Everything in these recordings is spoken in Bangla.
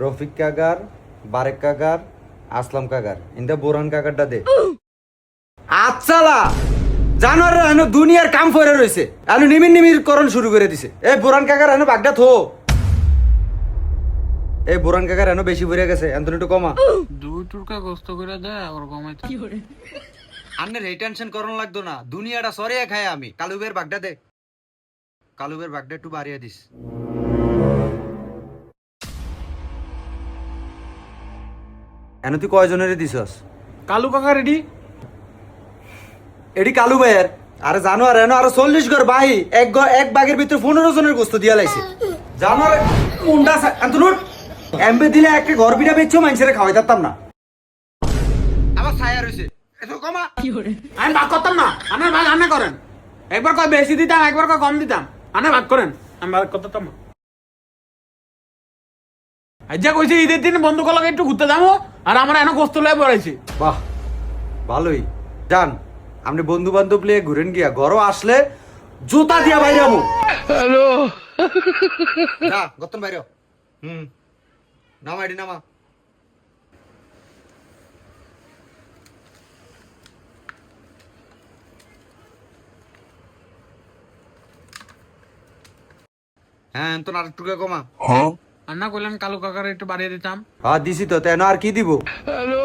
রফিক কাকার, বারেক কাকার, আসলাম কাকার ইন্দা বোরান কাকারটা দে। আচ্ছালা জানোয়ার এনো দুনিয়ার কাম ফরে রইছে, এনো নিমির নিমির করণ শুরু করে দিছে। এ বোরান কাকার এনো বাগদা থো। এ বোরান কাকার এনো বেশি ভরে গেছে, এন্তন একটু কমা। দুই টুরকা গোস্ত করে দেয় আর কমাইতে আন্নের এই টেনশন করন লাগতো না, দুনিয়াটা সরিয়ে খায় আমি। কালুবের বাগদা দে, কালুবের বাগদা একটু বাড়িয়ে দিস। এনো তুই কয়জনের দিছস? কালু কাকা রেডি। এডি কালু ভাইয়ের। আরে জানোয়ার এনো আরো 40 ঘর ভাই, এক বাগের ভিতরে 15 জনের গোস্ত দিয়া লাইছে। জানোয়ার মুন্ডা এন্তনুর এমবে দিলে একটা ঘর বিড়া বেচছো মানুষের খাওয়াই দিতাম না। আবার ছায়া রইছে, এত কমা। আমি ভাগ করতাম না, আপনার ভাগ আনে করেন। একবার কয় বেশি দিতাম, একবার কয় কম দিতাম, আনে ভাগ করেন, আমি ভাগ করতাম না। আজ্জা কইছে ঈদের দিন বন্ধু কলাকে একটু ঘুরতে যাবো, আর আমরা এনে গোস্ত লয়ে পড়াইছি। বাহ ভালোই। যান আপনি বন্ধু বান্ধব লিয়ে ঘুরেন গিয়া, ঘরও আসলে জুতা দিয়া বাইরে আমু। হ্যালো যা গতন বাইরে। নামা এডি নামা। হ্যাঁ তো আর একটু কমা। আন্না কইলেন কালু কাকার একটু বাড়িয়ে দিতাম। হ্যাঁ দিছি তো, তেন আর কি দিব? হ্যালো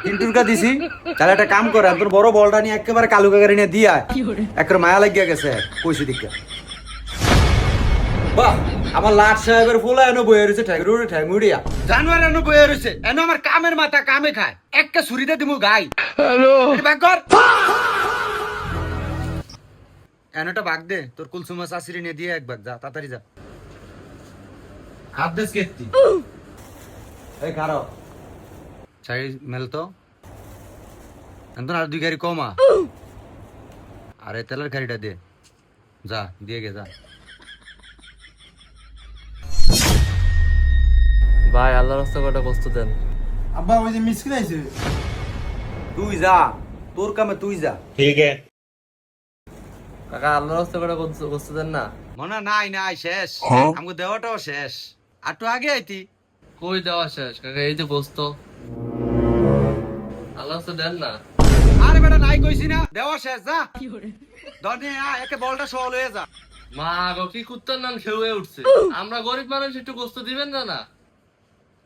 3 টুরকা দিছি। তাহলে একটা কাম করে তোর বড় বলটা নিয়ে একেবারে কালু কাকারি নিয়ে দিয়া একটা মায়া লাগিয়া গেছে কইছি দিকা। বাহ আমার লাট সাহেবের ফুলা এনো বইয়ে রয়েছে ঠ্যাংরুড়ে ঠ্যাংুড়িয়া। জানোয়ার এনো বইয়ে রয়েছে, এনো আমার কামের মাথা কামে খায়, একটা ছুরিতে দিমু গাই। হ্যালো ব্যাক কর। এনোটা বাগ দে, তোর কুলসুমা চাষিরি নিয়ে দিয়ে এক বাগ যা, তাড়াতাড়ি যা। হাত দেশ কেতি এই খারাপ চাই মেলতো এখন আর 2 গাড়ি কমা। আরে তেলের গাড়িটা দে, যা দিয়ে গে যা। ভাই আল্লাহর রাস্তা কটা কষ্ট দেন। আব্বা ওই যে মিসকিন আইছে। তুই যা, তোর কামে তুই যা। কাকা আল্লাহর রাস্তা কটা কষ্ট দেন না। মনে নাই নাই শেষ, আমাকে দেওয়াটাও শেষ। আর তো আগে আইতি। কই দেওয়া শেষ কাকা, এই যে গোস্ত আল্লাহর রাস্তা দেন না। আরে বেটা নাই কইছি না, দেওয়া শেষ যা। দনে একে বলটা সল হয়ে যা। মা গো কি কুত্তার নাম খেয়ে উঠছে, আমরা গরিব মানুষ একটু গোস্ত দিবেন না না।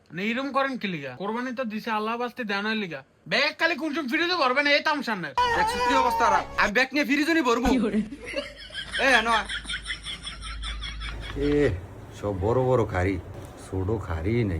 এইরকম করেন কি লিগা? কোরবানি তো দিছে আল্লাহ বাস্তে দেওয়ার লিগা। ব্যাগ খালি কুরচুম ফিরে তো ভরবেন এই তামসানের। দেখছিস কি অবস্থা? আমি ব্যাগ নিয়ে ফিরিজনই ভরবো। এ নয় এ সব বড় বড় খারি, ছোট খারি নাই।